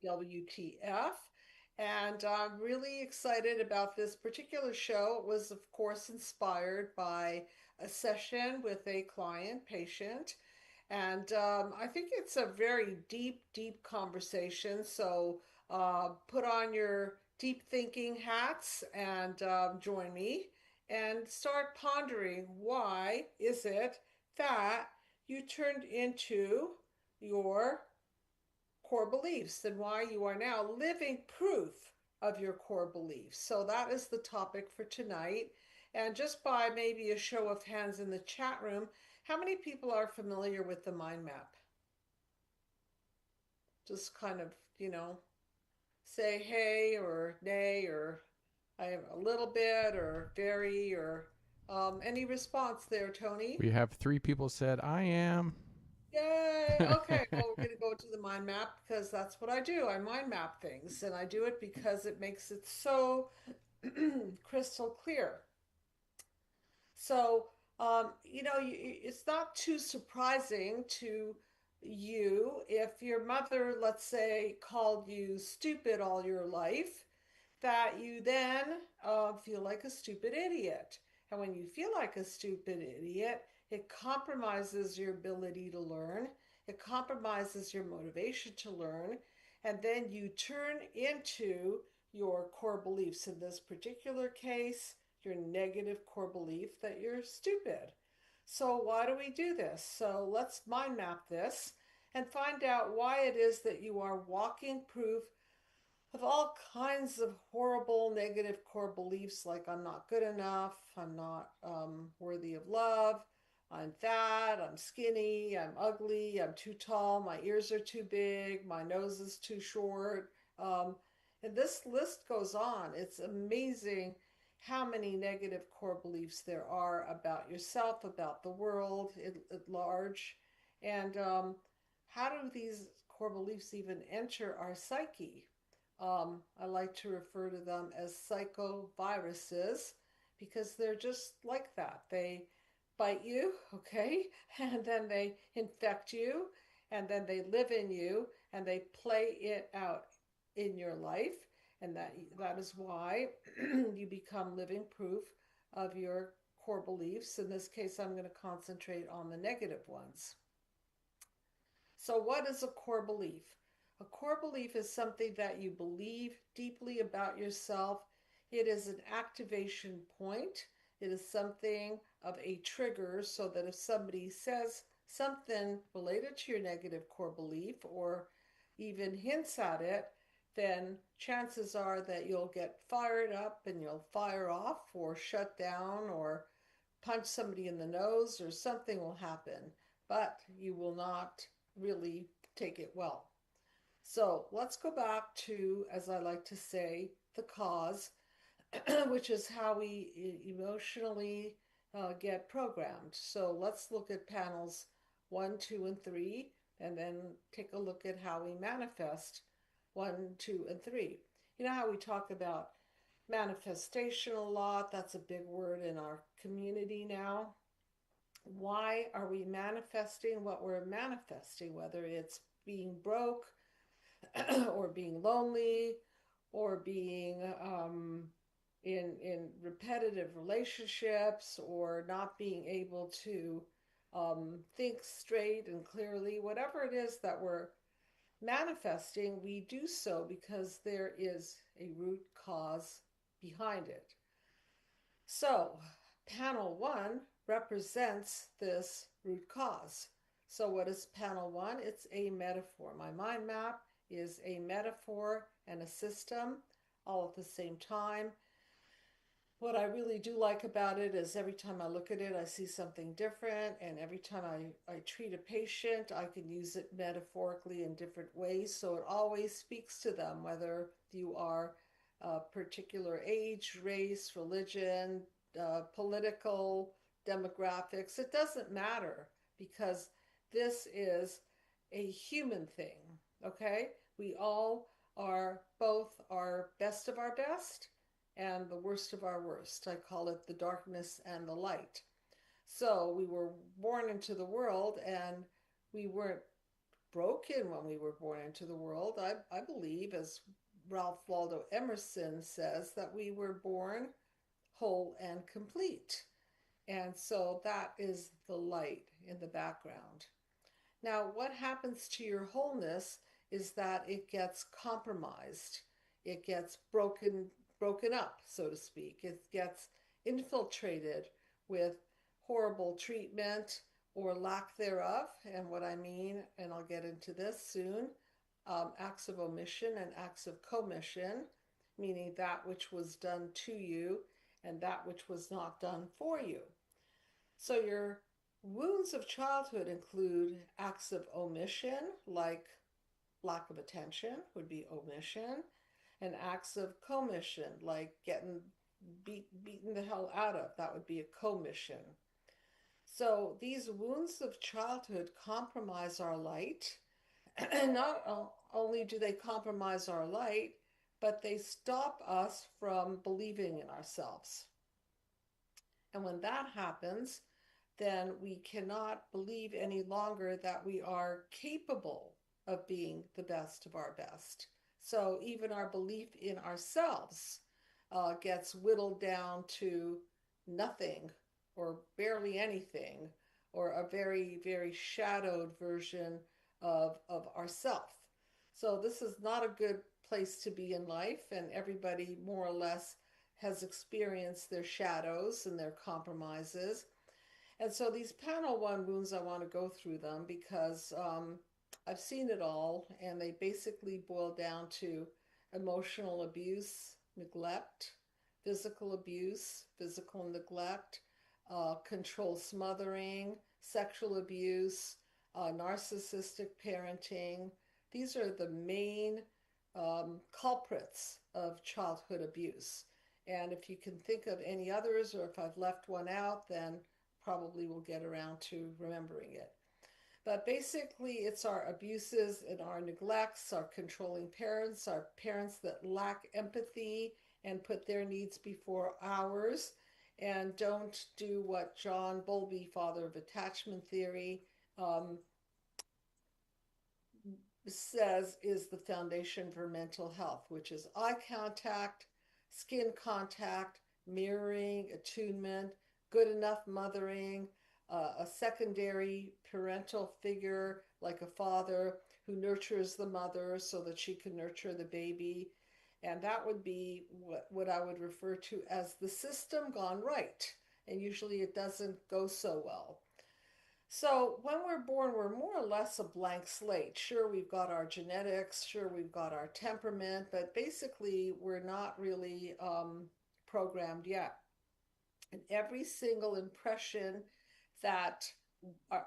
WTF. And I'm really excited about this particular show. It was, of course, inspired by a session with a client patient. And I think it's a very deep, deep conversation. So put on your deep thinking hats and join me and start pondering why is it that you turned into your core beliefs and why you are now living proof of your core beliefs. So that is the topic for tonight. And just by maybe a show of hands in the chat room, how many people are familiar with the mind map? Just kind of, say hey or nay or I have a little bit or very or any response there, Tony? We have three people said, I am. Yay! Okay, well, we're going to go to the mind map because that's what I do. I mind map things, and I do it because it makes it so crystal clear. So, it's not too surprising to you if your mother, let's say, called you stupid all your life, that you then feel like a stupid idiot. And when you feel like a stupid idiot, it compromises your ability to learn, it compromises your motivation to learn, and then you turn into your core beliefs. In this particular case, your negative core belief that you're stupid. So, why do we do this? So, let's mind map this and find out why it is that you are walking proof of all kinds of horrible negative core beliefs like I'm not good enough, I'm not worthy of love, I'm fat, I'm skinny, I'm ugly, I'm too tall, my ears are too big, my nose is too short. And this list goes on. It's amazing how many negative core beliefs there are about yourself, about the world at large. And how do these core beliefs even enter our psyche? I like to refer to them as psychoviruses because they're just like that. They bite you, okay, and then they infect you, and then they live in you, and they play it out in your life. And that is why you become living proof of your core beliefs. In this case, I'm going to concentrate on the negative ones. So, what is a core belief? A core belief is something that you believe deeply about yourself. It is an activation point. It is something of a trigger so that if somebody says something related to your negative core belief or even hints at it, then chances are that you'll get fired up and you'll fire off or shut down or punch somebody in the nose or something will happen, but you will not really take it well. So let's go back to, as I like to say, the cause, which is how we emotionally get programmed. So let's look at panels one, two, and three, and then take a look at how we manifest one, two, and three. You know how we talk about manifestation a lot? That's a big word in our community now. Why are we manifesting what we're manifesting, whether it's being broke or being lonely or being in repetitive relationships or not being able to think straight and clearly, whatever it is that we're manifesting, we do so because there is a root cause behind it. So, panel one represents this root cause. So, what is panel one? It's a metaphor. My mind map is a metaphor and a system all at the same time. What I really do like about it is every time I look at it, I see something different. And every time I treat a patient, I can use it metaphorically in different ways. So it always speaks to them, whether you are a particular age, race, religion, political, demographics. It doesn't matter because this is a human thing. Okay? We all are both our best of our best and the worst of our worst. I call it the darkness and the light. So we were born into the world and we weren't broken when we were born into the world. I believe, as Ralph Waldo Emerson says, that we were born whole and complete. And so that is the light in the background. Now, what happens to your wholeness is that it gets compromised. It gets broken up, so to speak. It gets infiltrated with horrible treatment or lack thereof. And what I mean, and I'll get into this soon, acts of omission and acts of commission, meaning that which was done to you and that which was not done for you. So your wounds of childhood include acts of omission, like lack of attention would be omission, and acts of commission, like getting beaten the hell out of, that would be a commission. So these wounds of childhood compromise our light. And not only do they compromise our light, but they stop us from believing in ourselves. And when that happens, then we cannot believe any longer that we are capable of being the best of our best. So even our belief in ourselves gets whittled down to nothing or barely anything, or a very, very shadowed version of ourself. So this is not a good place to be in life, and everybody more or less has experienced their shadows and their compromises. And so these panel one wounds, I want to go through them because I've seen it all, and they basically boil down to emotional abuse, neglect, physical abuse, physical neglect, control smothering, sexual abuse, narcissistic parenting. These are the main culprits of childhood abuse. And if you can think of any others, or if I've left one out, then probably we'll get around to remembering it. But basically, it's our abuses and our neglects, our controlling parents, our parents that lack empathy and put their needs before ours, and don't do what John Bowlby, father of attachment theory, says is the foundation for mental health, which is eye contact, skin contact, mirroring, attunement, good enough mothering, a secondary parental figure like a father who nurtures the mother so that she can nurture the baby. And that would be what I would refer to as the system gone right. And usually it doesn't go so well. So when we're born, we're more or less a blank slate. Sure, we've got our genetics, sure, we've got our temperament, but basically we're not really programmed yet. And every single impression that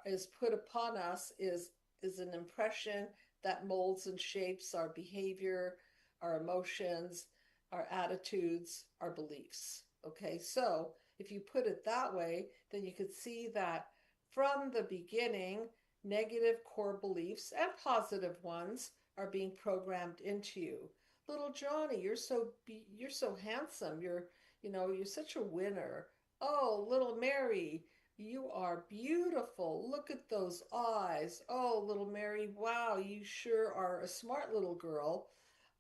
is put upon us is an impression that molds and shapes our behavior, our emotions, our attitudes, our beliefs. Okay, so if you put it that way, then you could see that from the beginning, negative core beliefs and positive ones are being programmed into you. Little Johnny, you're so handsome. You're such a winner. Oh, little Mary, you are beautiful. Look at those eyes. Oh, little Mary, wow, you sure are a smart little girl.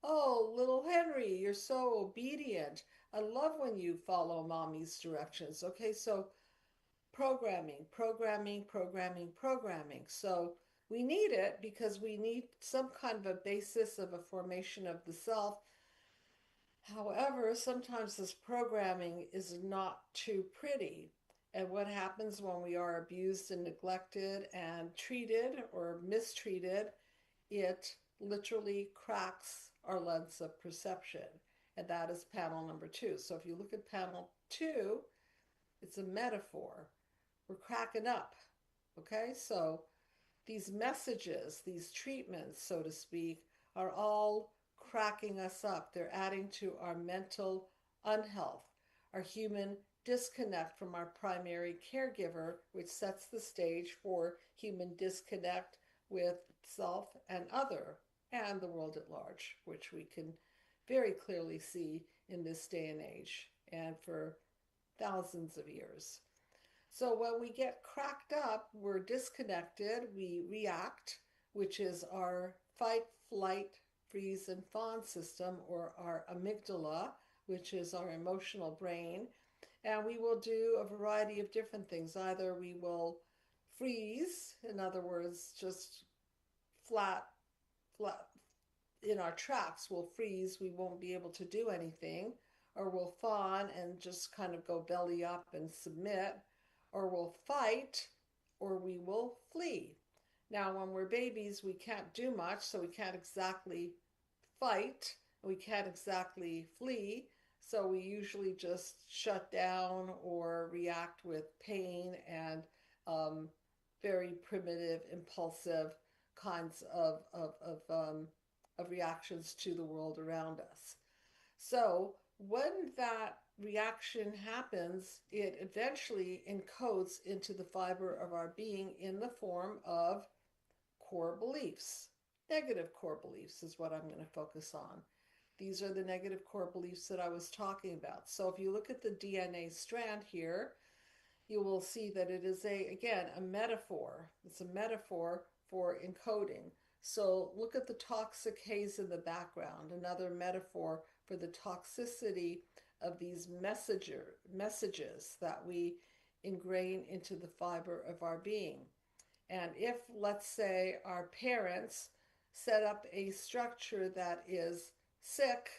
Oh, little Henry, you're so obedient. I love when you follow mommy's directions. Okay, so programming, programming, programming, programming. So we need it because we need some kind of a basis of a formation of the self. However, sometimes this programming is not too pretty. And what happens when we are abused and neglected and treated or mistreated, it literally cracks our lens of perception. And that is panel number two. So if you look at panel two, it's a metaphor. We're cracking up. Okay, so these messages, these treatments, so to speak, are all cracking us up. They're adding to our mental unhealth, our human disconnect from our primary caregiver, which sets the stage for human disconnect with self and other, and the world at large, which we can very clearly see in this day and age and for thousands of years. So when we get cracked up, we're disconnected, we react, which is our fight, flight, freeze, and fawn system, or our amygdala, which is our emotional brain. And we will do a variety of different things. Either we will freeze, in other words, just flat, flat in our tracks, we'll freeze, we won't be able to do anything, or we'll fawn and just kind of go belly up and submit, or we'll fight, or we will flee. Now, when we're babies, we can't do much, so we can't exactly fight, we can't exactly flee, so we usually just shut down or react with pain and very primitive, impulsive kinds of reactions to the world around us. So when that reaction happens, it eventually encodes into the fiber of our being in the form of core beliefs. Negative core beliefs is what I'm going to focus on. These are the negative core beliefs that I was talking about. So if you look at the DNA strand here, you will see that it is again, a metaphor. It's a metaphor for encoding. So look at the toxic haze in the background, another metaphor for the toxicity of these messages that we ingrain into the fiber of our being. And if, let's say, our parents set up a structure that is sick,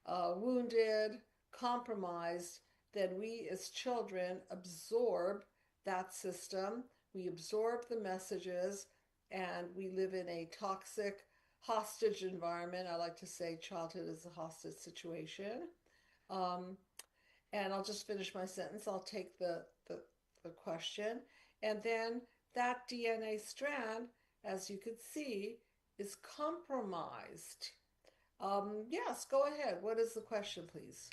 wounded, compromised, then we as children absorb that system. We absorb the messages and we live in a toxic hostage environment. I like to say childhood is a hostage situation. Um, and I'll just finish my sentence. I'll take the question. And then that DNA strand, as you can see, is compromised. Yes, go ahead. What is the question, please?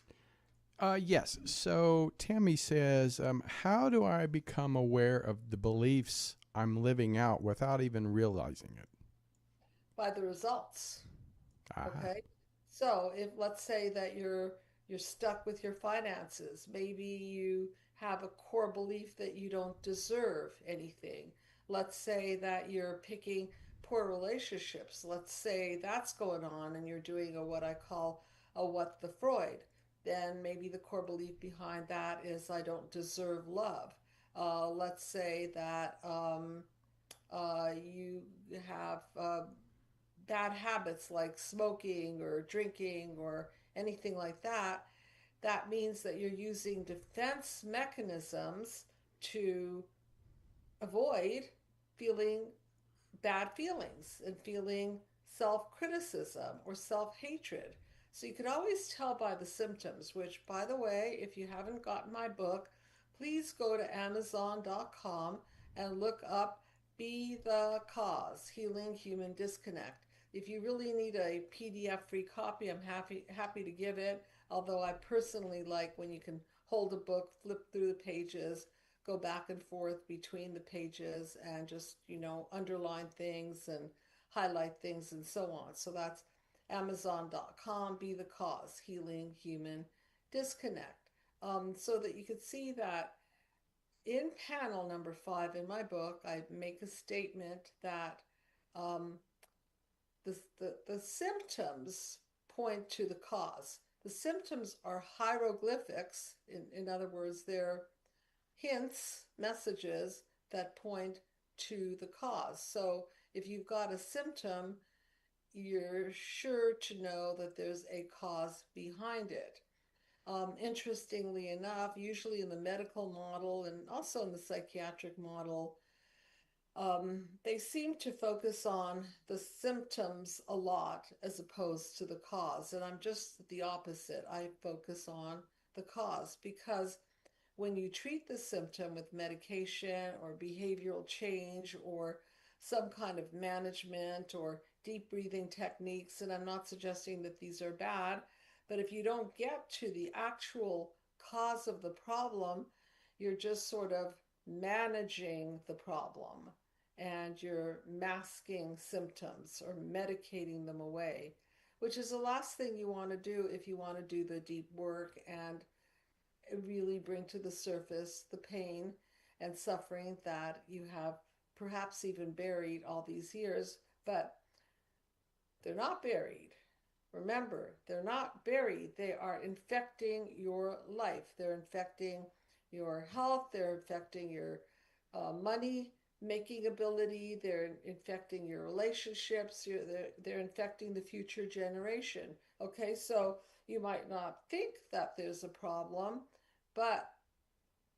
Yes. So Tammy says, how do I become aware of the beliefs I'm living out without even realizing it? By the results. Ah, Okay. So if let's say that you're stuck with your finances, maybe you have a core belief that you don't deserve anything. Let's say that you're picking poor relationships. Let's say that's going on and you're doing a what I call a what the Freud. Then maybe the core belief behind that is I don't deserve love. Let's say that you have bad habits like smoking or drinking or anything like that, that means that you're using defense mechanisms to avoid feeling bad feelings and feeling self criticism or self hatred. So you can always tell by the symptoms, which, by the way, if you haven't gotten my book, please go to Amazon.com and look up Be the Cause Healing Human Disconnect. If you really need a PDF free copy, I'm happy to give it. Although I personally like when you can hold a book, flip through the pages, go back and forth between the pages and just, underline things and highlight things and so on. So that's Amazon.com, Be the Cause, Healing Human Disconnect. So that you could see that in panel number 5 in my book, I make a statement that um, the symptoms point to the cause. The symptoms are hieroglyphics, in other words, they're hints, messages that point to the cause. So if you've got a symptom, you're sure to know that there's a cause behind it. Interestingly enough, usually in the medical model and also in the psychiatric model, they seem to focus on the symptoms a lot as opposed to the cause. And I'm just the opposite. I focus on the cause because when you treat the symptom with medication or behavioral change or some kind of management or deep breathing techniques, and I'm not suggesting that these are bad, but if you don't get to the actual cause of the problem, you're just sort of managing the problem and you're masking symptoms or medicating them away, which is the last thing you want to do if you want to do the deep work and really bring to the surface the pain and suffering that you have perhaps even buried all these years but they're not buried. Remember, they're not buried. They are infecting your life. They're infecting your health. They're infecting your money making ability. They're infecting your relationships. They're infecting the future generation. Okay, so you might not think that there's a problem, but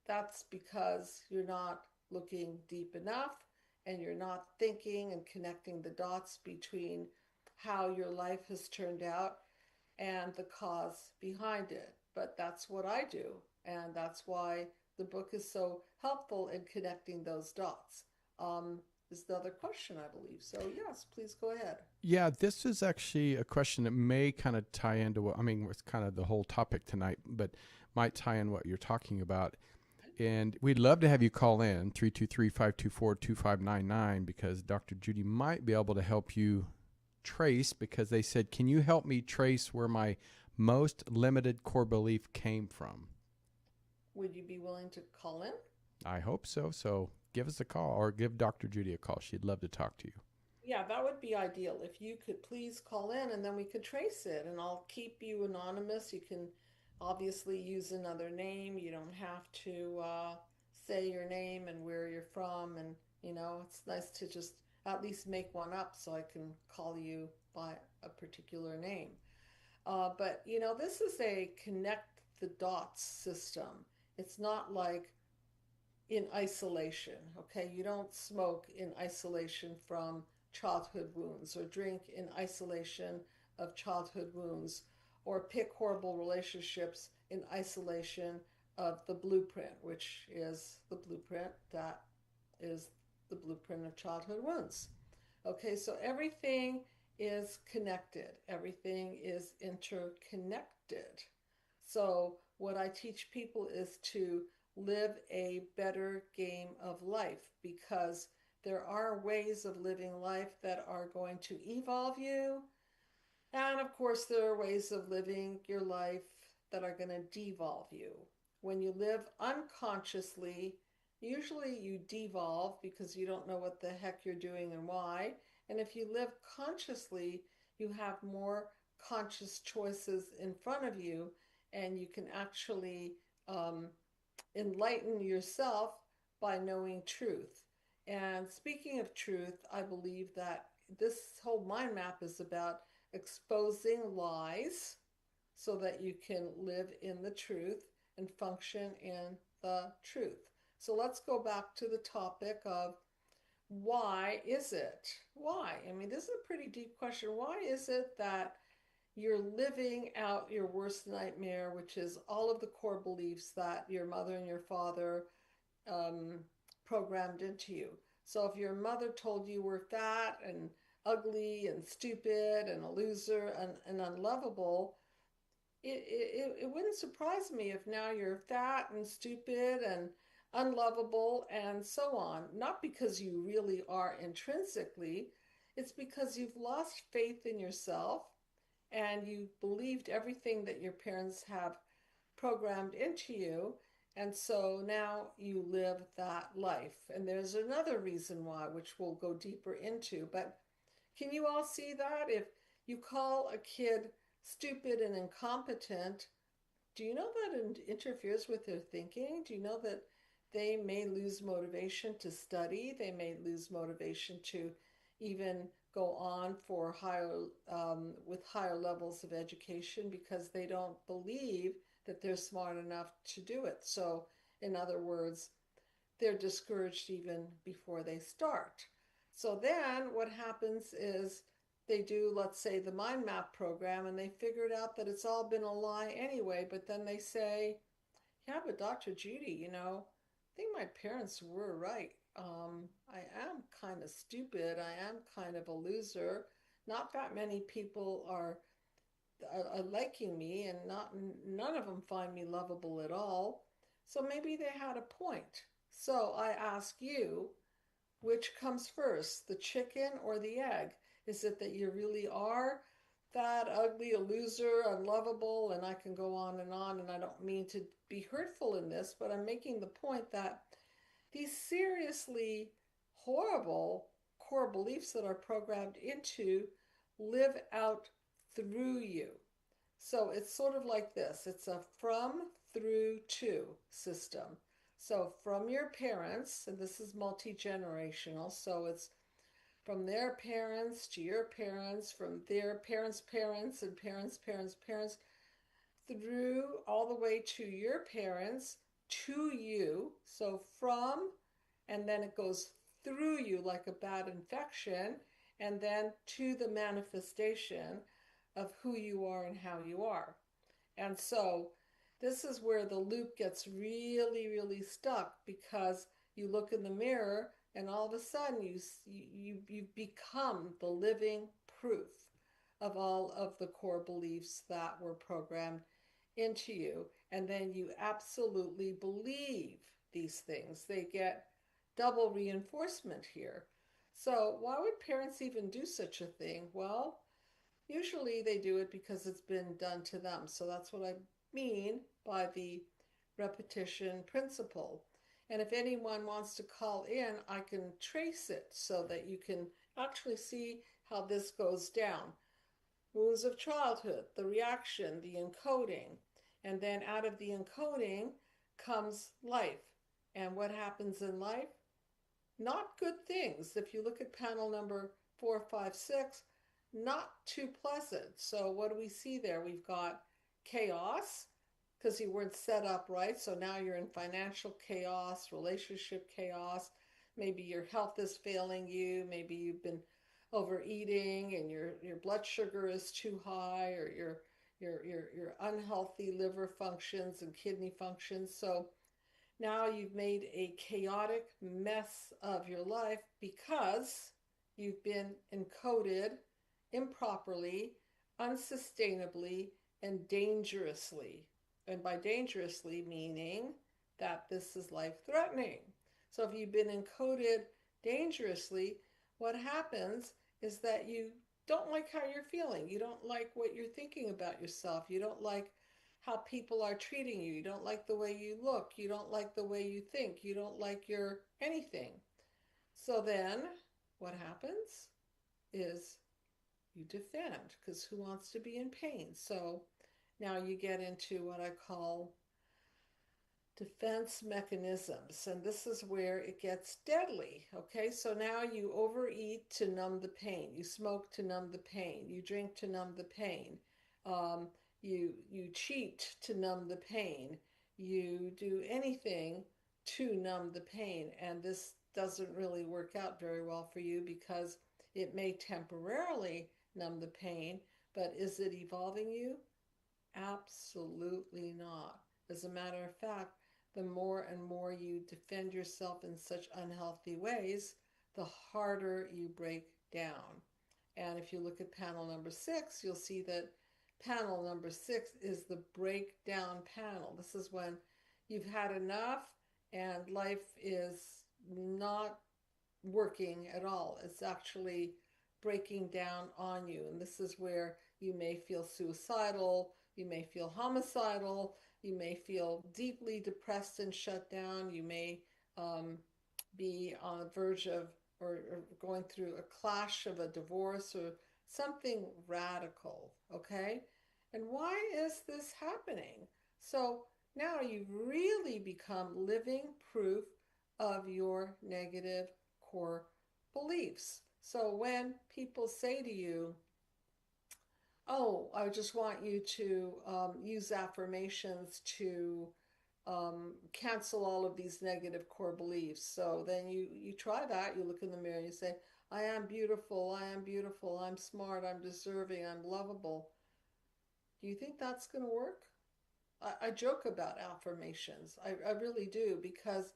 that's because you're not looking deep enough and you're not thinking and connecting the dots between how your life has turned out and the cause behind it. But that's what I do, and that's why the book is so helpful in connecting those dots. Is the other question, I believe. So, yes, please go ahead. Yeah, this is actually a question that may kind of tie into what I mean, it's kind of the whole topic tonight, but might tie in what you're talking about. And we'd love to have you call in 323-524-2599 because Dr. Judy might be able to help you trace, because they said, can you help me trace where my most limited core belief came from? Would you be willing to call in? I hope so. So give us a call or give Dr. Judy a call. She'd love to talk to you. Yeah, that would be ideal. If you could please call in and then we could trace it, and I'll keep you anonymous. You can obviously use another name. You don't have to say your name and where you're from. And, it's nice to just at least make one up so I can call you by a particular name. But, this is a connect the dots system. It's not like in isolation, okay? You don't smoke in isolation from childhood wounds or drink in isolation of childhood wounds or pick horrible relationships in isolation of the blueprint, which is the blueprint that is the blueprint of childhood wounds. Okay, so everything is connected, everything is interconnected. So, what I teach people is to live a better game of life, because there are ways of living life that are going to evolve you. And of course, there are ways of living your life that are going to devolve you. When you live unconsciously, usually you devolve because you don't know what the heck you're doing and why. And if you live consciously, you have more conscious choices in front of you, and you can actually enlighten yourself by knowing truth. And speaking of truth, I believe that this whole mind map is about exposing lies so that you can live in the truth and function in the truth. So let's go back to the topic of why is it? Why? I mean, this is a pretty deep question. Why is it that you're living out your worst nightmare, which is all of the core beliefs that your mother and your father um, programmed into you? So if your mother told you were fat and ugly and stupid and a loser and unlovable, it wouldn't surprise me if now you're fat and stupid and unlovable and so on. Not because you really are intrinsically, it's because you've lost faith in yourself and you believed everything that your parents have programmed into you. And so now you live that life. And there's another reason why, which we'll go deeper into. But can you all see that? If you call a kid stupid and incompetent, do you know that it interferes with their thinking? Do you know that they may lose motivation to study? They may lose motivation to even go on for with higher levels of education because they don't believe that they're smart enough to do it. So, in other words, they're discouraged even before they start. So then what happens is they do, let's say, the mind map program, and they figured out that it's all been a lie anyway. But then they say, yeah, but Dr. Judy, I think my parents were right. I am kind of stupid. I am kind of a loser. Not that many people are liking me, and none of them find me lovable at all. So maybe they had a point. So I ask you, which comes first, the chicken or the egg? Is it that you really are that ugly, a loser, unlovable, and I can go on, and I don't mean to be hurtful in this, but I'm making the point that these seriously horrible core beliefs that are programmed into live out through you. So it's sort of like this. It's a from, through, to system. So from your parents, and this is multi-generational, so it's from their parents to your parents, from their parents' parents and parents' parents' parents, through all the way to your parents, to you. So from, and then it goes through you like a bad infection, and then to the manifestation of who you are and how you are. And so this is where the loop gets really, really stuck, because you look in the mirror and all of a sudden you become the living proof of all of the core beliefs that were programmed into you. And then you absolutely believe these things. They get double reinforcement here. So, why would parents even do such a thing? Well, usually they do it because it's been done to them. So that's what I mean by the repetition principle. And if anyone wants to call in, I can trace it so that you can actually see how this goes down. Wounds of childhood, the reaction, the encoding. And then out of the encoding comes life. And what happens in life? Not good things. If you look at panel number 456, not too pleasant. So what do we see there? We've got chaos, because you weren't set up right. So now you're in financial chaos, relationship chaos. Maybe your health is failing you. Maybe you've been overeating and your blood sugar is too high, or your unhealthy liver functions and kidney functions. So now you've made a chaotic mess of your life because you've been encoded improperly, unsustainably, and dangerously. And by dangerously, meaning that this is life threatening. So if you've been encoded dangerously, what happens is that you don't like how you're feeling. You don't like what you're thinking about yourself. You don't like how people are treating you. You don't like the way you look. You don't like the way you think. You don't like your anything. So then what happens is you defend, because who wants to be in pain? So now you get into what I call defense mechanisms, and this is where it gets deadly. Okay, so now you overeat to numb the pain, you smoke to numb the pain, you drink to numb the pain, um, you cheat to numb the pain, you do anything to numb the pain, and this doesn't really work out very well for you, because it may temporarily numb the pain, but is it evolving you? Absolutely not. As a matter of fact, the more and more you defend yourself in such unhealthy ways, the harder you break down. And if you look at panel number 6, you'll see that panel number 6 is the breakdown panel. This is when you've had enough and life is not working at all. It's actually breaking down on you. And this is where you may feel suicidal, you may feel homicidal, you may feel deeply depressed and shut down, you may be on the verge of or going through a clash of a divorce or something radical, okay? And why is this happening? So now you've really become living proof of your negative core beliefs. So when people say to you, oh, I just want you to use affirmations to cancel all of these negative core beliefs. So then you try that, you look in the mirror and you say, I am beautiful, I am beautiful, I'm smart, I'm deserving, I'm lovable. Do you think that's going to work? I joke about affirmations. I really do, because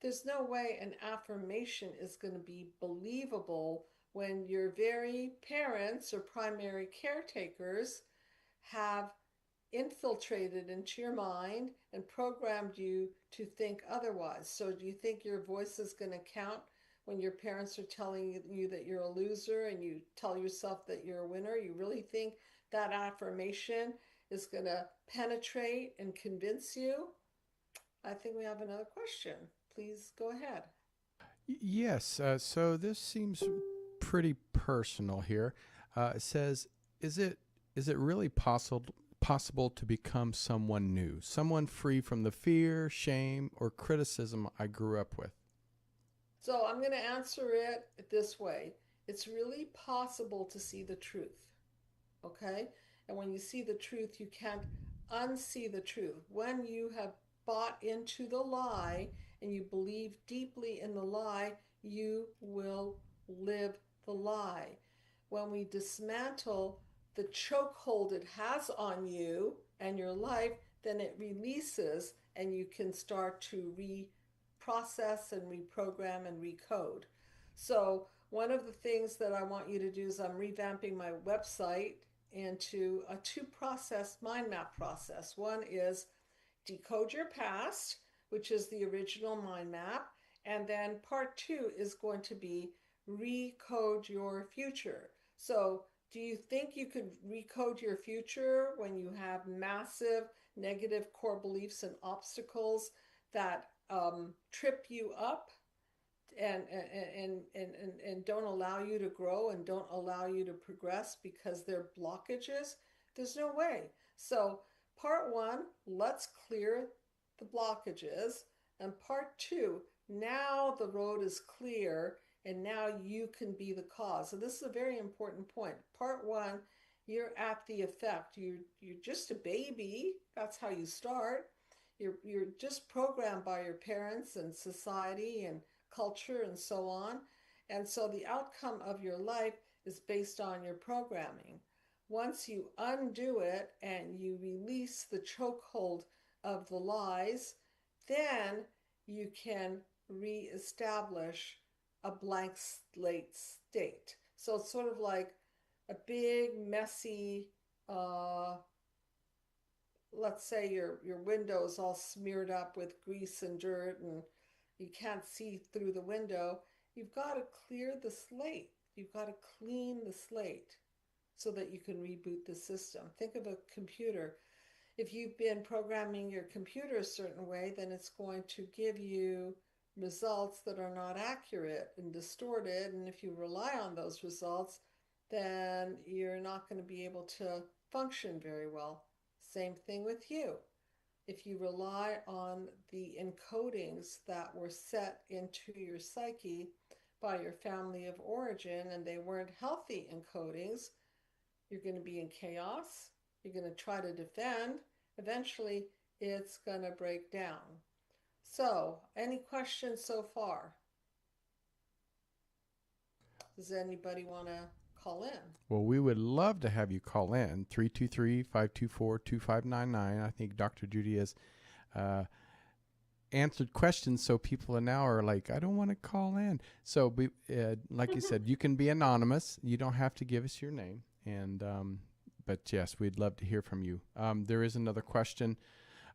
there's no way an affirmation is going to be believable when your very parents or primary caretakers have infiltrated into your mind and programmed you to think otherwise. So do you think your voice is going to count when your parents are telling you that you're a loser and you tell yourself that you're a winner? You really think that affirmation is going to penetrate and convince you? I think we have another question. Please go ahead. Yes. So this seems pretty personal here. It says, is it really possible to become someone new, someone free from the fear, shame, or criticism I grew up with? So I'm going to answer it this way. It's really possible to see the truth, okay? And when you see the truth, you can't unsee the truth. When you have bought into the lie and you believe deeply in the lie, you will live the lie. When we dismantle the chokehold it has on you and your life, then it releases and you can start to reprocess and reprogram and recode. So, one of the things that I want you to do is I'm revamping my website into a two-process mind map process. One is decode your past, which is the original mind map, and then part two is going to be recode your future. So, do you think you could recode your future when you have massive negative core beliefs and obstacles that trip you up and don't allow you to grow and don't allow you to progress because they're blockages? There's no way. So, part one, let's clear the blockages. And part two, now the road is clear and now you can be the cause. So, this is a very important point. Part one, you're at the effect. You're just a baby. That's how you start. You're just programmed by your parents and society and culture and so on. And so the outcome of your life is based on your programming. Once you undo it and you release the chokehold of the lies, then you can reestablish a blank slate state. So it's sort of like a big, messy, let's say your window's all smeared up with grease and dirt and you can't see through the window. You've got to clear the slate. You've got to clean the slate so that you can reboot the system. Think of a computer. If you've been programming your computer a certain way, then it's going to give you results that are not accurate and distorted. And if you rely on those results, then you're not going to be able to function very well. Same thing with you. If you rely on the encodings that were set into your psyche by your family of origin and they weren't healthy encodings, you're going to be in chaos. You're going to try to defend. Eventually, it's going to break down. So, any questions so far? Does anybody want to call in? Well, we would love to have you call in 323-524-2599. I think Dr. Judy has answered questions, so people now are like, I don't want to call in. So, like you said, you can be anonymous. You don't have to give us your name. And but yes, we'd love to hear from you. There is another question.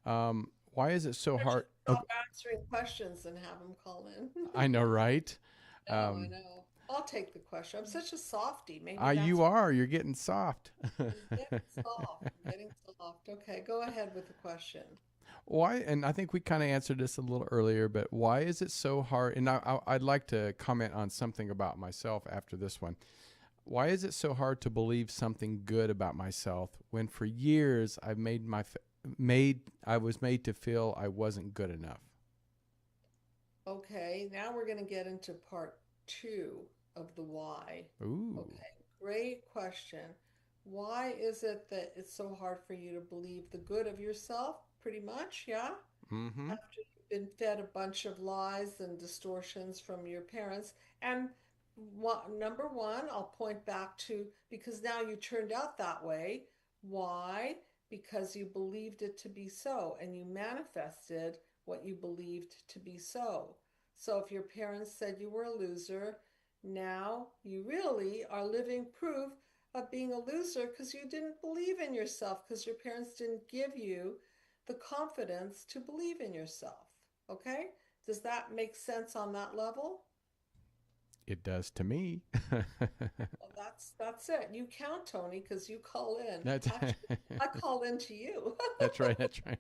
Why is it so hard? Stop answering questions and have them call in. I know, right? I know. I'll take the question. I'm such a softie. Maybe you are. You're getting soft. I'm getting soft. I'm getting soft. Okay, go ahead with the question. Why? And I think we kind of answered this a little earlier, but why is it so hard? And I'd like to comment on something about myself after this one. Why is it so hard to believe something good about myself when for years I was made to feel I wasn't good enough? Okay, now we're going to get into part two of the why. Ooh. Okay, great question. Why is it that it's so hard for you to believe the good of yourself? Pretty much, yeah? Mm-hmm. After you've been fed a bunch of lies and distortions from your parents. And number one, I'll point back to because now you turned out that way. Why? Because you believed it to be so and you manifested what you believed to be so. So if your parents said you were a loser, now you really are living proof of being a loser because you didn't believe in yourself because your parents didn't give you the confidence to believe in yourself. Okay? Does that make sense on that level? It does to me. Well, that's it. You count, Tony, because you call in. That's Actually, I call in to you. That's right. That's right.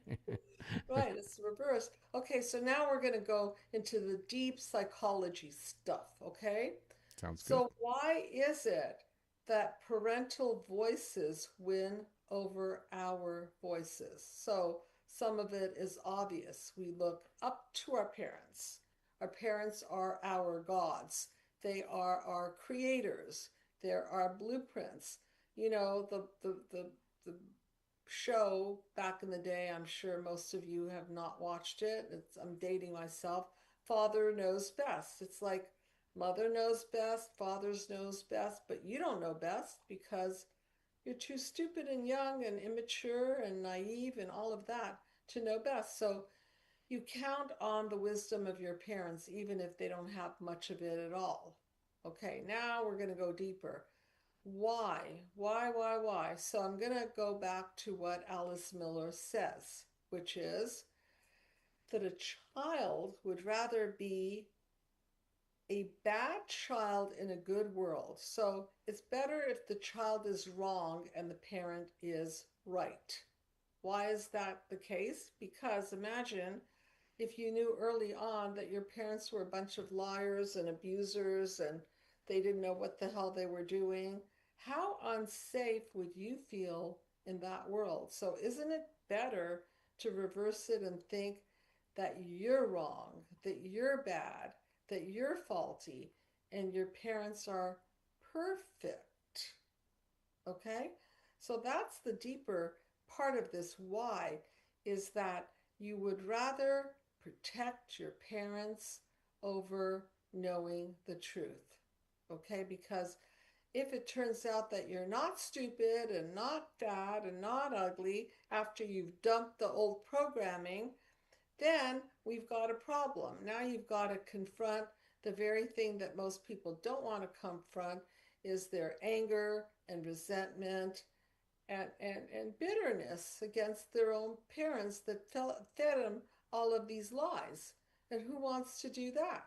Right, it's the reverse. Okay, so now we're going to go into the deep psychology stuff, okay? Sounds good. So, why is it that parental voices win over our voices? So, some of it is obvious. We look up to our parents. Our parents are our gods, they are our creators, they're our blueprints. You know, the show back in the day, I'm sure most of you have not watched it. I'm dating myself. Father knows best. It's like mother knows best, father's knows best, but you don't know best because you're too stupid and young and immature and naive and all of that to know best. So you count on the wisdom of your parents, even if they don't have much of it at all. Okay, now we're going to go deeper. Why? Why? So I'm going to go back to what Alice Miller says, which is that a child would rather be a bad child in a good world. So it's better if the child is wrong and the parent is right. Why is that the case? Because imagine if you knew early on that your parents were a bunch of liars and abusers and they didn't know what the hell they were doing. How unsafe would you feel in that world? So, isn't it better to reverse it and think that you're wrong, that you're bad, that you're faulty, and your parents are perfect? Okay? So, that's the deeper part of this why is that you would rather protect your parents over knowing the truth. Okay? Because if it turns out that you're not stupid and not fat and not ugly after you've dumped the old programming, then we've got a problem. Now you've got to confront the very thing that most people don't want to confront is their anger and resentment and bitterness against their own parents that fed them all of these lies. And who wants to do that?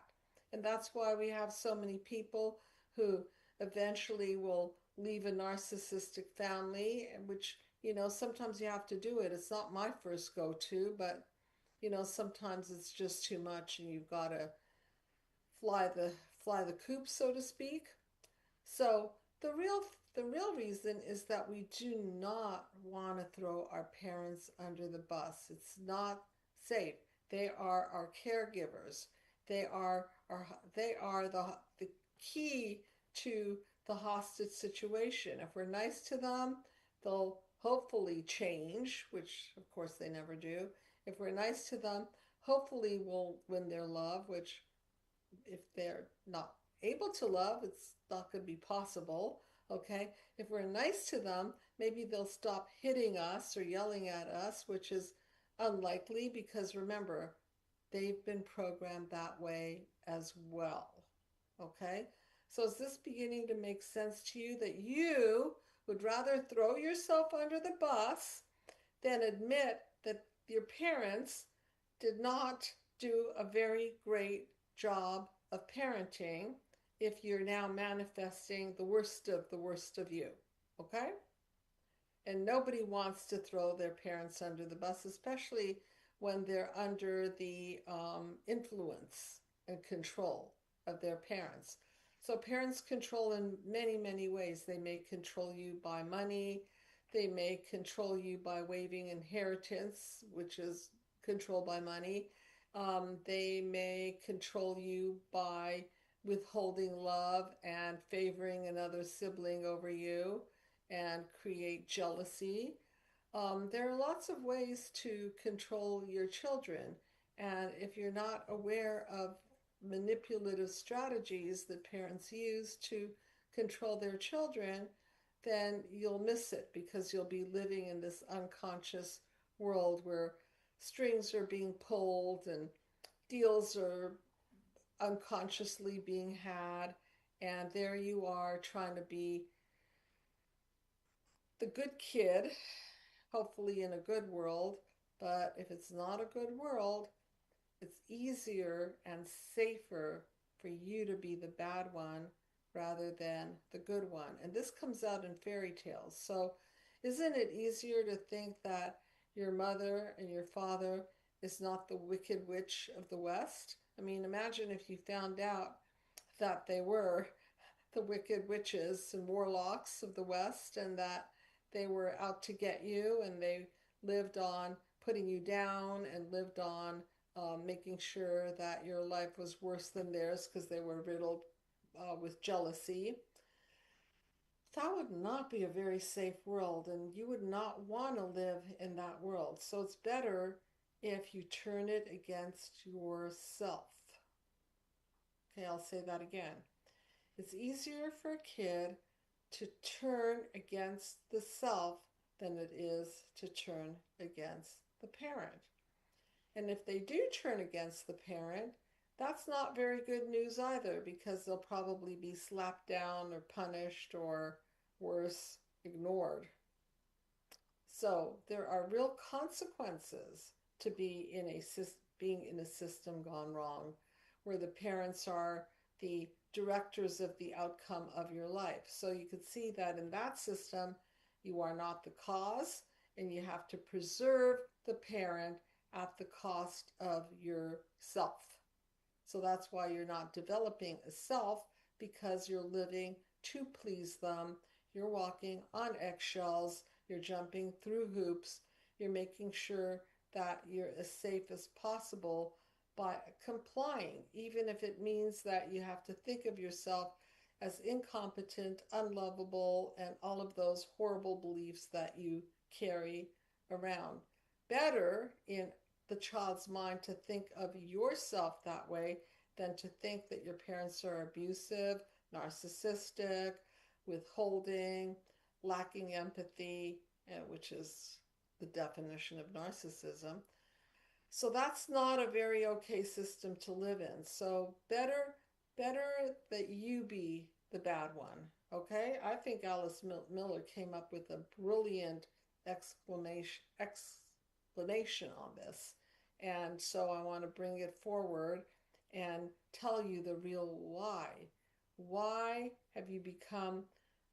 And that's why we have so many people who eventually will leave a narcissistic family, which, you know, sometimes you have to do it. It's not my first go to, but, you know, sometimes it's just too much and you've got to fly the fly the coop, so to speak. So the real reason is that we do not want to throw our parents under the bus. It's not safe. They are our caregivers. They are they are the key to the hostage situation. If we're nice to them, they'll hopefully change, which of course they never do. If we're nice to them, hopefully we'll win their love, which if they're not able to love, it's not going to be possible. Okay, if we're nice to them, maybe they'll stop hitting us or yelling at us, which is unlikely because remember, they've been programmed that way as well. Okay, so is this beginning to make sense to you that you would rather throw yourself under the bus than admit that your parents did not do a very great job of parenting if you're now manifesting the worst of you? Okay? And nobody wants to throw their parents under the bus, especially when they're under the influence and control of their parents. So parents control in many, many ways. They may control you by money. They may control you by waiving inheritance, which is controlled by money. They may control you by withholding love and favoring another sibling over you and create jealousy. There are lots of ways to control your children. And if you're not aware of manipulative strategies that parents use to control their children, then you'll miss it because you'll be living in this unconscious world where strings are being pulled and deals are unconsciously being had. And there you are trying to be the good kid, hopefully in a good world. But if it's not a good world, it's easier and safer for you to be the bad one rather than the good one. And this comes out in fairy tales. So, isn't it easier to think that your mother and your father is not the wicked witch of the West? I mean, imagine if you found out that they were. the wicked witches and warlocks of the West, and that they were out to get you, and they lived on putting you down and lived on making sure that your life was worse than theirs because they were riddled with jealousy. That would not be a very safe world, and you would not want to live in that world. So it's better if you turn it against yourself. Okay, I'll say that again. It's easier for a kid to turn against the self than it is to turn against the parent. And if they do turn against the parent, that's not very good news either because they'll probably be slapped down or punished or worse, ignored. So there are real consequences to being in a system gone wrong, where the parents are the directors of the outcome of your life. So you could see that in that system, you are not the cause, and you have to preserve the parent at the cost of yourself. So that's why you're not developing a self, because you're living to please them. You're walking on eggshells, you're jumping through hoops, you're making sure that you're as safe as possible by complying, even if it means that you have to think of yourself as incompetent, unlovable, and all of those horrible beliefs that you carry around. Better in the child's mind to think of yourself that way than to think that your parents are abusive, narcissistic, withholding, lacking empathy, which is the definition of narcissism. So that's not a very okay system to live in. So better that you be the bad one. Okay? I think Alice Miller came up with a brilliant explanation on this. And so I want to bring it forward and tell you the real why. Why have you become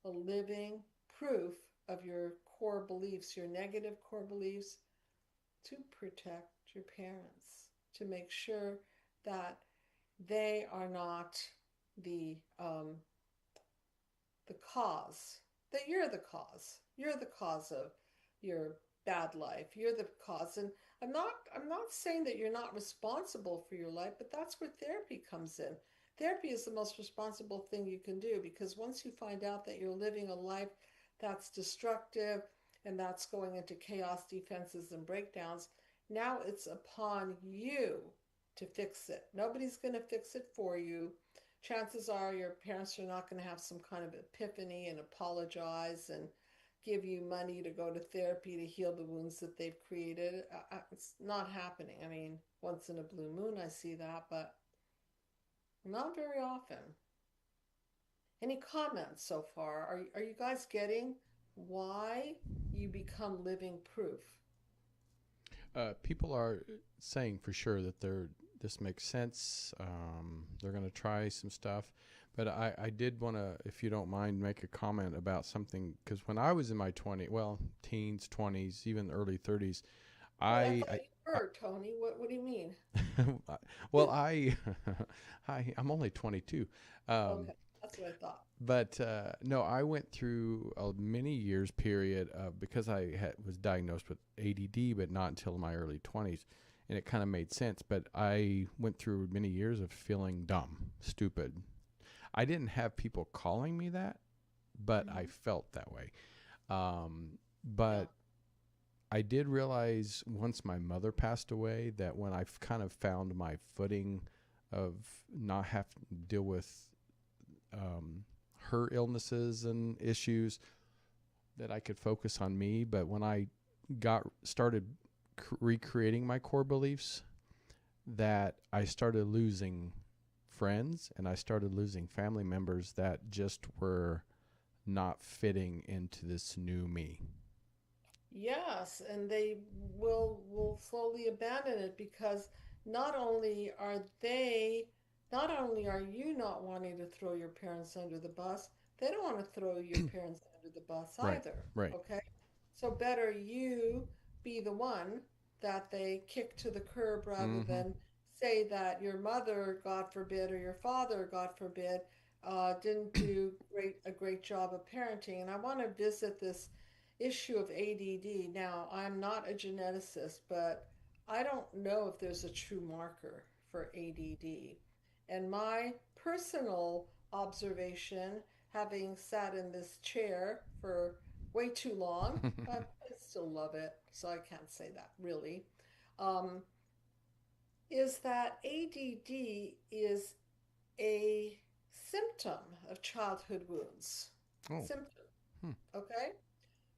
a living proof of your core beliefs, your negative core beliefs? To protect your parents, to make sure that they are not the the cause, that you're the cause. You're the cause of your bad life. You're the cause. And I'm not saying that you're not responsible for your life, but that's where therapy comes in. Therapy is the most responsible thing you can do, because once you find out that you're living a life that's destructive and that's going into chaos, defenses, and breakdowns, now it's upon you to fix it. Nobody's going to fix it for you. Chances are your parents are not going to have some kind of epiphany and apologize and give you money to go to therapy to heal the wounds that they've created. It's not happening. I mean, once in a blue moon I see that, but not very often. Any comments so far? Are you guys getting why you become living proof? People are saying for sure that this makes sense. They're going to try some stuff. But I did want to, if you don't mind, make a comment about something. Because when I was in my teens, 20s, even early 30s, Well, I I, thought you were, Tony. What do you mean? well, I'm only 22. Um, Okay, that's what I thought. but no, I went through a many years period because was diagnosed with ADD, but not until my early 20s. And it kind of made sense. But I went through many years of feeling dumb, stupid. I didn't have people calling me that, but I Hmm. felt that way. Yeah. But I did realize once my mother passed away that when I kind of found my footing of not having to deal with her illnesses and issues, that I could focus on me. But when I got started recreating my core beliefs, that I started losing friends and I started losing family members that just were not fitting into this new me. Yes, and they will slowly abandon it because not only are they, not only are you not wanting to throw your parents under the bus, they don't want to throw your parents under the bus Right, either. right. Okay? So better you be the one that they kick to the curb rather Mm-hmm. than say that your mother, God forbid, or your father, God forbid, didn't do a great job of parenting. And I want to visit this issue of ADD. Now, I'm not a geneticist, but I don't know if there's a true marker for ADD. And my personal observation, having sat in this chair for way too long, I still love it, so I can't say that really, um, is that ADD is a symptom of childhood wounds. Oh. Symptom, Hmm. okay?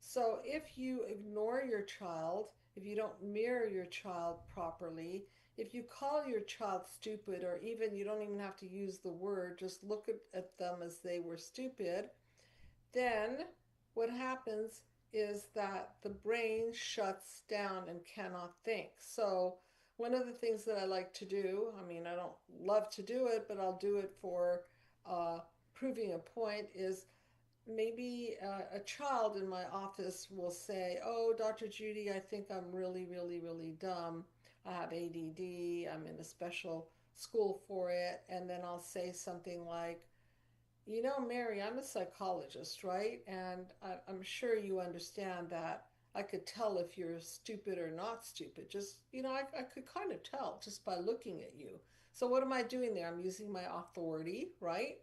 So if you ignore your child, if you don't mirror your child properly, if you call your child stupid, or even you don't even have to use the word, just look at them as they were stupid, then what happens is that the brain shuts down and cannot think. So, one of the things that I like to do, I mean, I don't love to do it, but I'll do it for uh, proving a point, is maybe a child in my office will say, "Oh, Dr. Judy, I think I'm really, really, really dumb. I have ADD. I'm in a special school for it." And then I'll say something like, Mary, I'm a psychologist, right? And I'm sure you understand that I could tell if you're stupid or not stupid. Just, I could kind of tell just by looking at you. So, what am I doing there? I'm using my authority, right?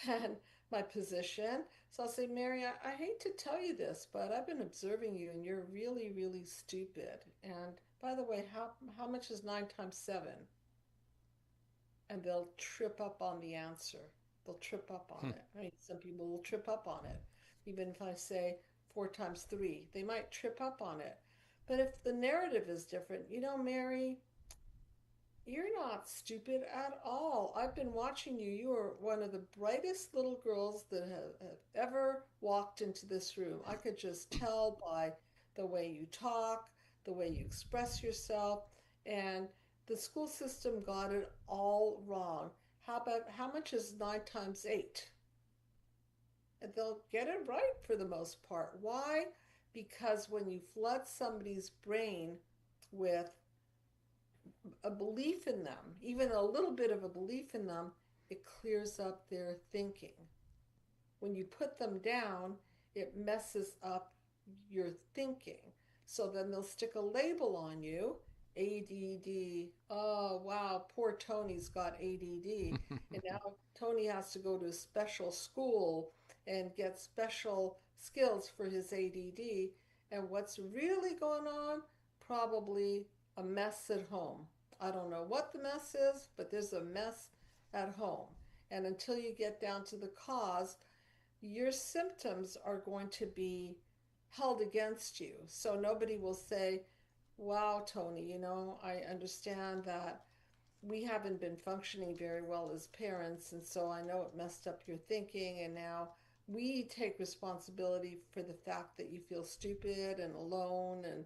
And my position. So I'll say, Mary, I hate to tell you this, but I've been observing you and you're really, really stupid. And by the way, how much is 9 times 7? And they'll trip up on the answer. They'll trip up on Hmm. it. I mean, some people will trip up on it. Even if I say 4 times 3, they might trip up on it. But if the narrative is different, Mary, you're not stupid at all. I've been watching you. You are one of the brightest little girls that have ever walked into this room. I could just tell by the way you talk, the way you express yourself, and the school system got it all wrong. How much is 9 times 8? And they'll get it right for the most part. Why? Because when you flood somebody's brain with a belief in them, even a little bit of a belief in them, it clears up their thinking. When you put them down, it messes up your thinking. So then they'll stick a label on you, ADD. Oh, wow, poor Tony's got ADD. And now Tony has to go to a special school and get special skills for his ADD. And what's really going on? Probably a mess at home. I don't know what the mess is, but there's a mess at home. And until you get down to the cause, your symptoms are going to be held against you. So nobody will say, wow, Tony, I understand that we haven't been functioning very well as parents, and so I know it messed up your thinking, and now we take responsibility for the fact that you feel stupid and alone and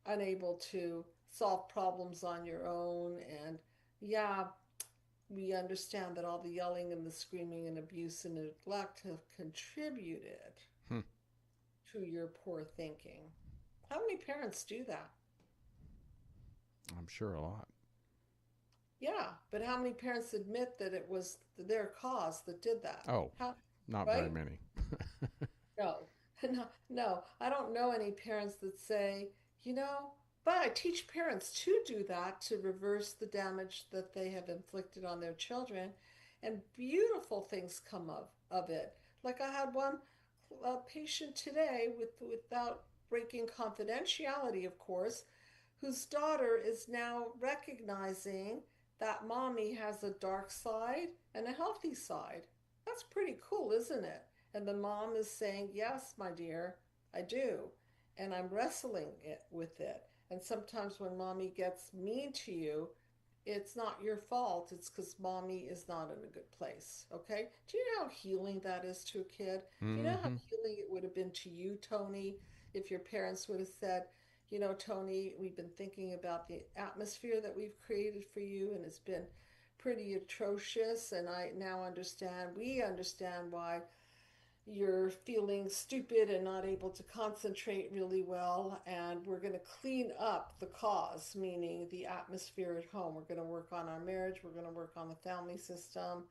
unable to solve problems on your own. And yeah, we understand that all the yelling and the screaming and abuse and neglect have contributed Hmm. to your poor thinking. How many parents do that? I'm sure a lot. Yeah, but how many parents admit that it was their cause that did that? Oh, How, not very right? many. No, no, no. I don't know any parents that say, you know, but I teach parents to do that to reverse the damage that they have inflicted on their children, and beautiful things come of it. Like I had one patient today without breaking confidentiality, of course, whose daughter is now recognizing that mommy has a dark side and a healthy side. That's pretty cool, isn't it? And the mom is saying, yes, my dear, I do. And I'm wrestling with it. And sometimes when mommy gets mean to you, it's not your fault. It's because mommy is not in a good place. Okay? Do you know how healing that is to a kid? Do you know how Hmm. healing it would have been to you, Tony, if your parents would have said, Tony, we've been thinking about the atmosphere that we've created for you, and it's been pretty atrocious. And I now understand, we understand why you're feeling stupid and not able to concentrate really well. And we're going to clean up the cause, meaning the atmosphere at home. We're going to work on our marriage, we're going to work on the family system.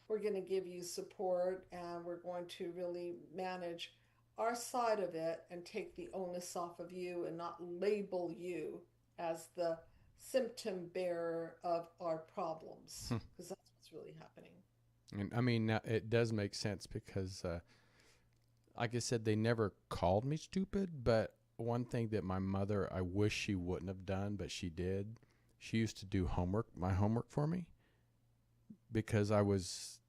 we're going to give you support and we're going to really manage our side of it and take the onus off of you and not label you as the symptom bearer of our problems Hmm. because that's what's really happening. And I mean, now it does make sense because, like I said, they never called me stupid. But one thing that my mother, I wish she wouldn't have done, but she did. She used to do my homework for me because I was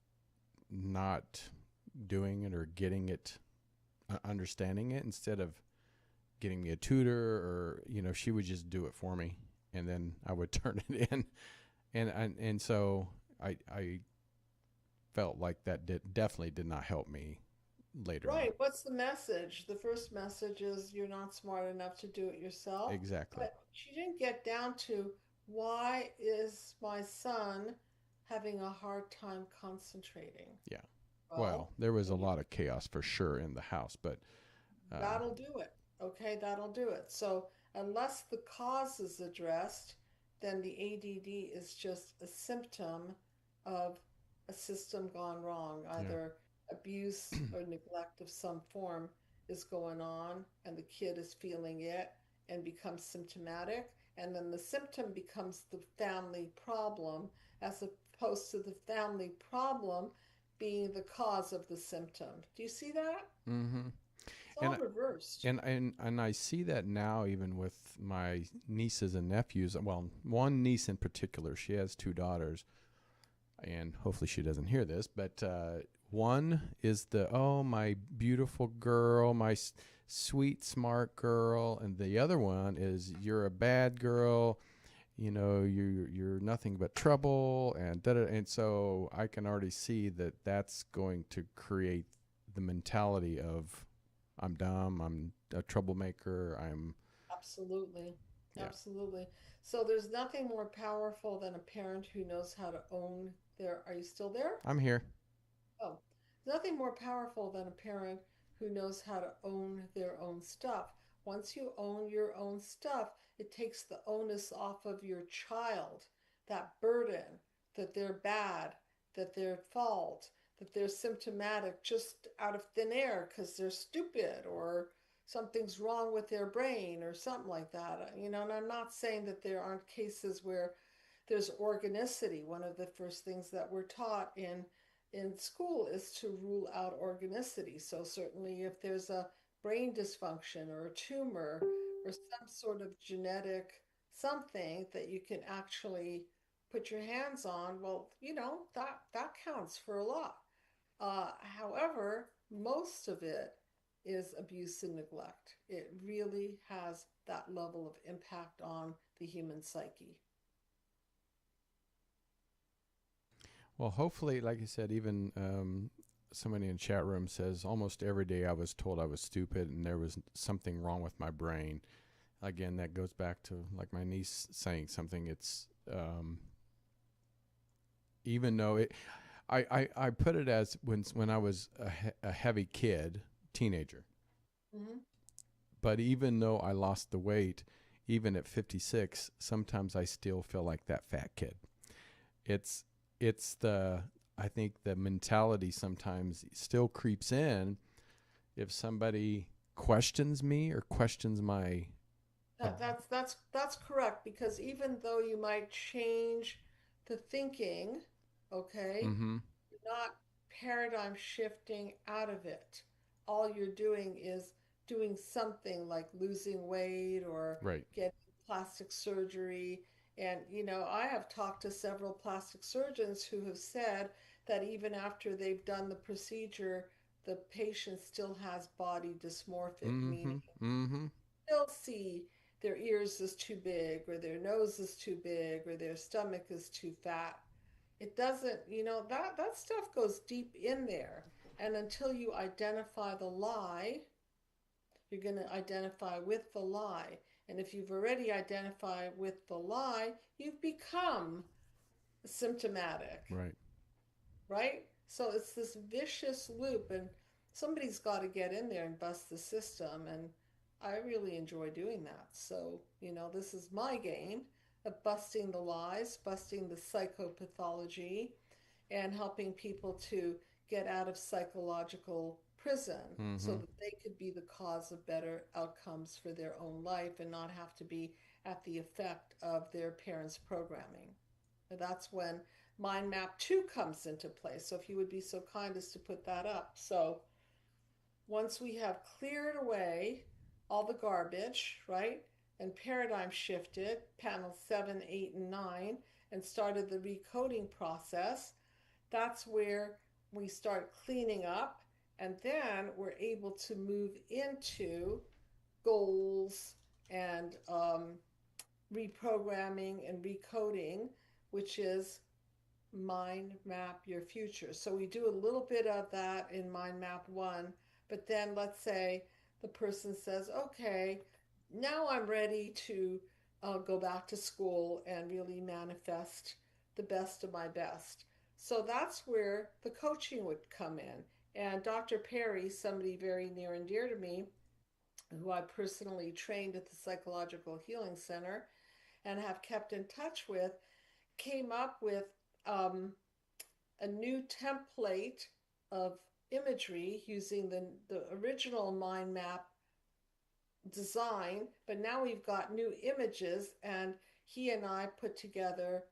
not doing it or getting it, understanding it. Instead of getting me a tutor, or she would just do it for me, and then I would turn it in, and so I felt like that definitely did not help me later on. Right. What's the message? The first message is you're not smart enough to do it yourself. Exactly. But she didn't get down to why is my son having a hard time concentrating? Yeah. Well, Well, there was a maybe lot of chaos for sure in the house, but uh, that'll do it. Okay, that'll do it. So, unless the cause is addressed, then the ADD is just a symptom of a system gone wrong. yeah, Either abuse or neglect of some form is going on, and the kid is feeling it and becomes symptomatic. And then the symptom becomes the family problem, as opposed to the family problem being the cause of the symptom. Do you see that? mm-hmm. It's all and reversed. and I see that now even with my nieces and nephews. Well, one niece in particular, she has two daughters, and hopefully she doesn't hear this, but one is the, oh, my beautiful girl, my sweet smart girl, and the other one is, you're a bad girl, you're nothing but trouble, and and so I can already see that that's going to create the mentality of, I'm dumb, I'm a troublemaker, I'm, Absolutely. yeah, Absolutely. So there's nothing more powerful than a parent who knows how to own their. Are you still there? I'm here. Oh, nothing more powerful than a parent who knows how to own their own stuff. Once you own your own stuff, it takes the onus off of your child, that burden that they're bad, that they're at fault, that they're symptomatic just out of thin air because they're stupid or something's wrong with their brain or something like that. And I'm not saying that there aren't cases where there's organicity. One of the first things that we're taught in school is to rule out organicity. So certainly if there's a brain dysfunction or a tumor or some sort of genetic something that you can actually put your hands on, well, that counts for a lot. However, most of it is abuse and neglect. It really has that level of impact on the human psyche. Well, hopefully, like I said, even somebody in the chat room says almost every day I was told I was stupid and there was something wrong with my brain. Again, that goes back to like my niece saying something. It's even though I put it as when I was a heavy kid, teenager. Mm-hmm. But even though I lost the weight, even at 56, sometimes I still feel like that fat kid. It's it's the I think the mentality sometimes still creeps in if somebody questions me or questions my That's correct because even though you might change the thinking, okay, mm-hmm, you're not paradigm shifting out of it. All you're doing is doing something like losing weight or right. getting plastic surgery. And, I have talked to several plastic surgeons who have said that even after they've done the procedure, the patient still has body dysmorphic, Mm-hmm, meaning mm-hmm, they'll see their ears is too big or their nose is too big or their stomach is too fat. It doesn't, that stuff goes deep in there. And until you identify the lie, you're going to identify with the lie. And if you've already identified with the lie, you've become symptomatic, right. right? So it's this vicious loop, and somebody's got to get in there and bust the system. And I really enjoy doing that. So, this is my game of busting the lies, busting the psychopathology, and helping people to get out of psychological prison so Mm-hmm. that they could be the cause of better outcomes for their own life and not have to be at the effect of their parents' programming. And that's when Mind Map 2 comes into play. So if you would be so kind as to put that up. So once we have cleared away all the garbage, right, and paradigm shifted, panels 7, 8, and 9, and started the recoding process, that's where we start cleaning up, and then we're able to move into goals and reprogramming and recoding, which is mind map your future. So we do a little bit of that in mind map 1, but then let's say the person says, okay, now I'm ready to go back to school and really manifest the best of my best. So that's where the coaching would come in. And Dr. Perry, somebody very near and dear to me, who I personally trained at the Psychological Healing Center and have kept in touch with, came up with um, a new template of imagery using the original mind map design, but now we've got new images, and he and I put together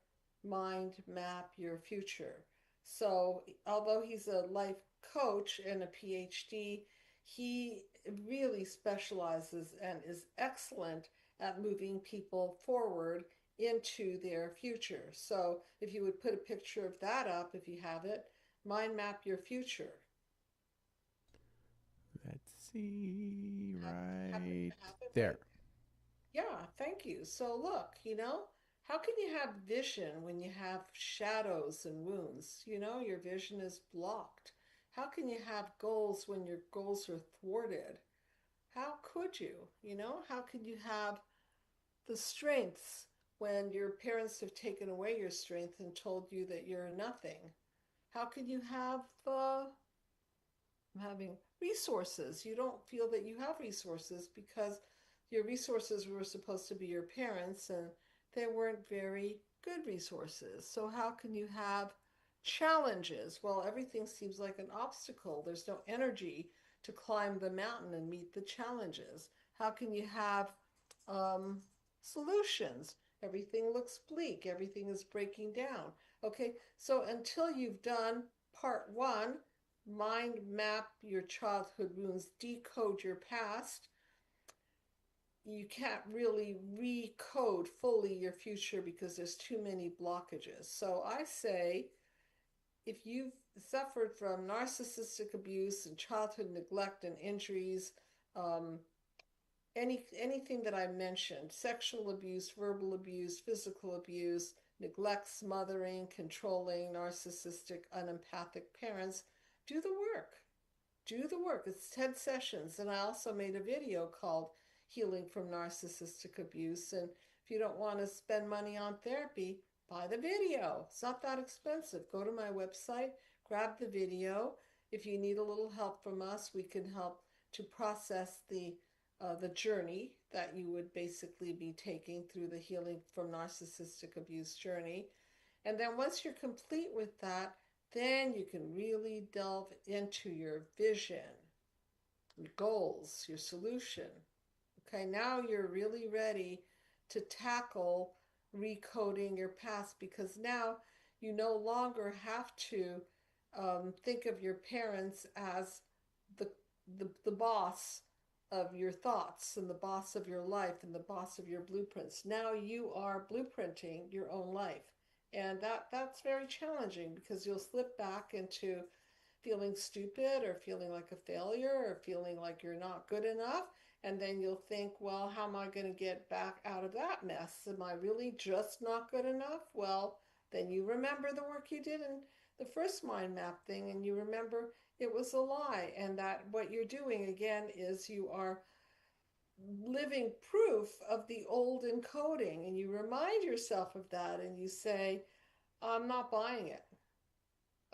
Mind Map Your Future. So, although he's a life coach and a PhD, he really specializes and is excellent at moving people forward into their future. So, if you would put a picture of that up, if you have it, Mind Map Your Future. Let's see Have, right have it right. there. Yeah, thank you. So look, how can you have vision when you have shadows and wounds? Your vision is blocked. How can you have goals when your goals are thwarted? How could you? How can you have the strengths when your parents have taken away your strength and told you that you're nothing? How can you have having resources? You don't feel that you have resources because your resources were supposed to be your parents and they weren't very good resources. So, how can you have challenges? Well, everything seems like an obstacle. There's no energy to climb the mountain and meet the challenges. How can you have um, solutions? Everything looks bleak, everything is breaking down. Okay, so until you've done part 1, mind map your childhood wounds, decode your past, you can't really recode fully your future because there's too many blockages. So I say if you've suffered from narcissistic abuse and childhood neglect and injuries, um, anything that I mentioned, sexual abuse, verbal abuse, physical abuse, neglect, smothering, controlling, narcissistic, unempathic parents, do the work. Do the work. It's 10 sessions. And I also made a video called Healing from Narcissistic Abuse. And if you don't want to spend money on therapy, buy the video. It's not that expensive. Go to my website, grab the video. If you need a little help from us, we can help to process the journey that you would basically be taking through the healing from narcissistic abuse journey. And then once you're complete with that, then you can really delve into your vision, your goals, your solution. Okay, now you're really ready to tackle recoding your past because now you no longer have to think of your parents as the, the boss of your thoughts and the boss of your life and the boss of your blueprints. Now you are blueprinting your own life. And that's very challenging because you'll slip back into feeling stupid or feeling like a failure or feeling like you're not good enough. And then you'll think, well, how am I going to get back out of that mess? Am I really just not good enough? Well, then you remember the work you did in the first mind map thing and you remember it was a lie. And that what you're doing again is you are living proof of the old encoding. And you remind yourself of that and you say, I'm not buying it.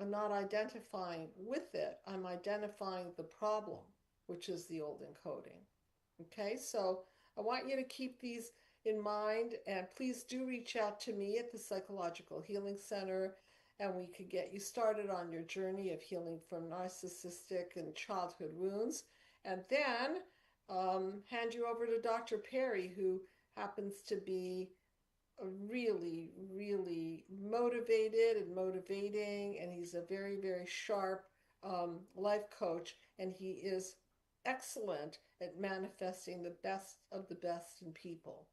I'm not identifying with it. I'm identifying the problem, which is the old encoding. Okay, so I want you to keep these in mind and please do reach out to me at the Psychological Healing Center and we could get you started on your journey of healing from narcissistic and childhood wounds. And then hand you over to Dr. Perry, who happens to be a really, really motivated and motivating, and he's a very, very sharp life coach, and he is excellent at manifesting the best of the best in people.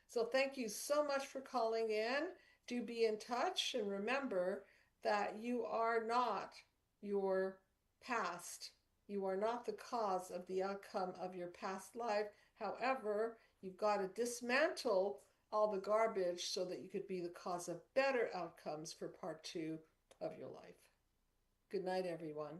So thank you so much for calling in. Do be in touch, and remember that you are not your past. You are not the cause of the outcome of your past life. However, you've got to dismantle all the garbage so that you could be the cause of better outcomes for part 2 of your life. Good night, everyone.